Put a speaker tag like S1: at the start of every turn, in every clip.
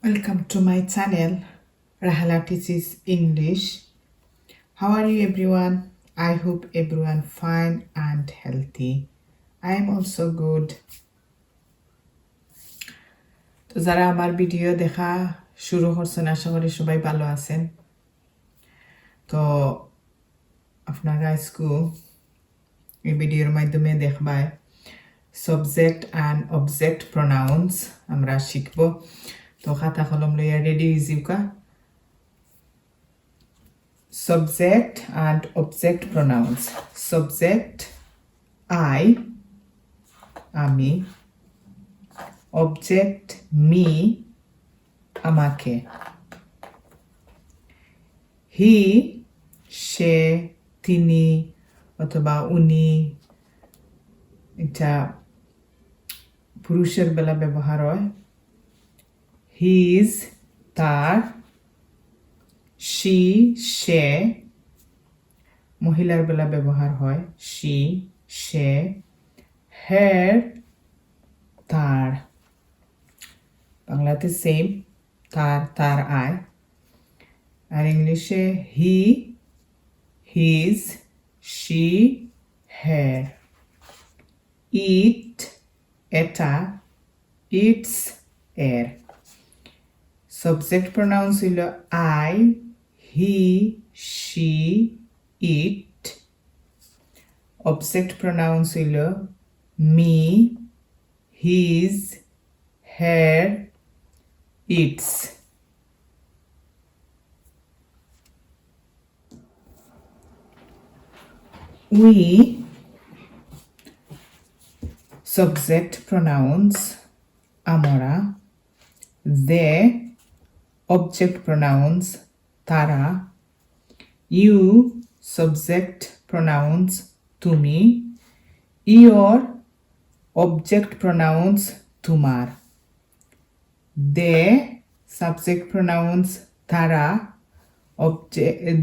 S1: Welcome to my channel, Rahela teaches English. How are you everyone? I hope everyone fine and healthy. I am also good. তো যারা আমার video দেখা শুরু করছেন আশা করি সবাই ভালো আছেন। তো আপনারা আজকে এই ভিডিওর মাধ্যমে দেখবাই সাবজেক্ট অ্যান্ড অবজেক্ট প্রোনাউন্স আমরা শিখব। তো খাতা কলম লইয়া ready হইজিউকা। Subject and object pronouns. Subject I, আমি, object me, আমাকে, he, সে, তিনি অথবা উনি, এটা পুরুষের বেলা ব্যবহার হয়। his, তার, she, সে, মহিলার বেলা ব্যবহার হয় she, সে, her, তার, বাংলাতে সেম তার, তার আয়, আর ইংলিশে he, his, she, her, it, এটা, its, এর। Subject pronouns হইল I, he, she, it. Object pronouns হইল me, his, her, its. We, subject pronouns আমরা, they, object pronouns তারা, you, subject pronouns তুমি, your, object pronouns তোমার, they, subject pronouns তারা,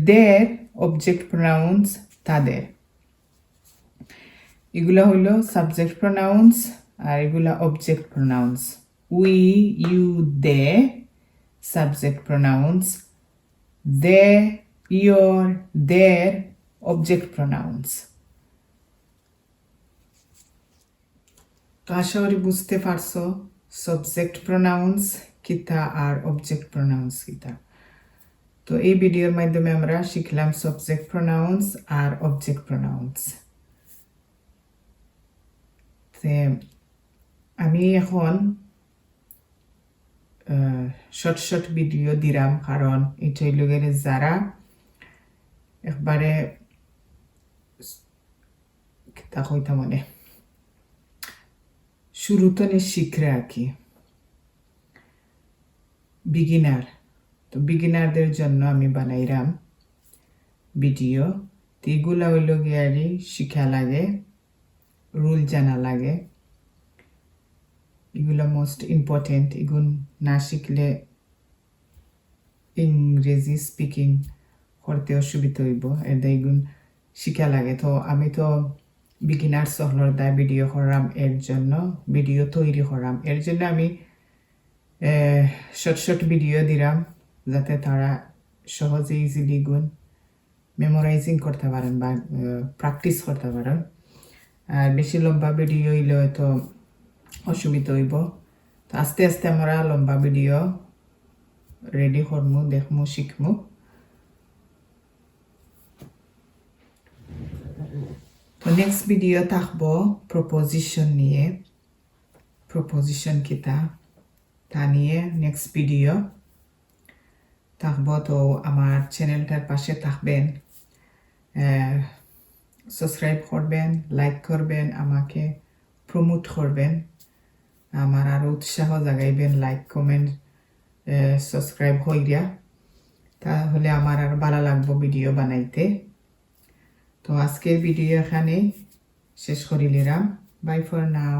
S1: their, object pronouns তাদের। এগুলা হইল subject pronouns আর এগুলা object pronouns। we, you, they, subject pronouns, they, your, their, object pronouns। তো আশা করি বুঝতে পারছো subject pronouns কিতা আর object pronouns কিতা। তো এই ভিডিওর মাধ্যমে আমরা শিখলাম subject pronouns আর object pronouns। আমি এখন শর্ট শর্ট ভিডিও দিলাম কারণ এটাই লোকের যারা একবারে তা কইতা মানে শুরুতে শিখরে আর কি বিগিনার, তো বিগিনারদের জন্য আমি বানাইলাম ভিডিও। তো এগুলা হইল গিয়ারি শিখা লাগে, রুল জানা লাগে, এগুলো মোস্ট ইম্পর্টেন্ট। এগুলো না শিখলে ইংরেজি স্পিকিং করতে অসুবিধা হইব, এদের এগুলো শিখা লাগে। তো আমি তো বিগিনার সহলর দায় ভিডিও করাম, এর জন্য ভিডিও তৈরি করাম, এর জন্য আমি শর্ট শর্ট ভিডিও দিলাম যাতে তারা সহজে ইজিলি গুণ মেমোরাইজিং করতে পারেন বা প্র্যাকটিস করতে পারেন। আর বেশি লম্বা ভিডিও হইলে হয়তো অসুবিধা হইব। তো আস্তে আস্তে আমরা লম্বা ভিডিও রেডি করমু, দেখমু, শিখমু। তো নেক্সট ভিডিও থাকবো প্রপোজিশন নিয়ে, প্রপোজিশন কিতা তা নিয়ে নেক্সট ভিডিও থাকবো। তো আমার চ্যানেলটার পাশে থাকবেন, সাবস্ক্রাইব করবেন, লাইক করবেন, আমাকে প্রমোট করবেন, আমার আরো উৎসাহ জাগাইবেন, লাইক কমেন্ট সাবস্ক্রাইব হইয়া, তাহলে আমার আর ভালো লাগবো ভিডিও বানাইতে। তো আজকের ভিডিও এখানে শেষ করিলাম। Bye for now.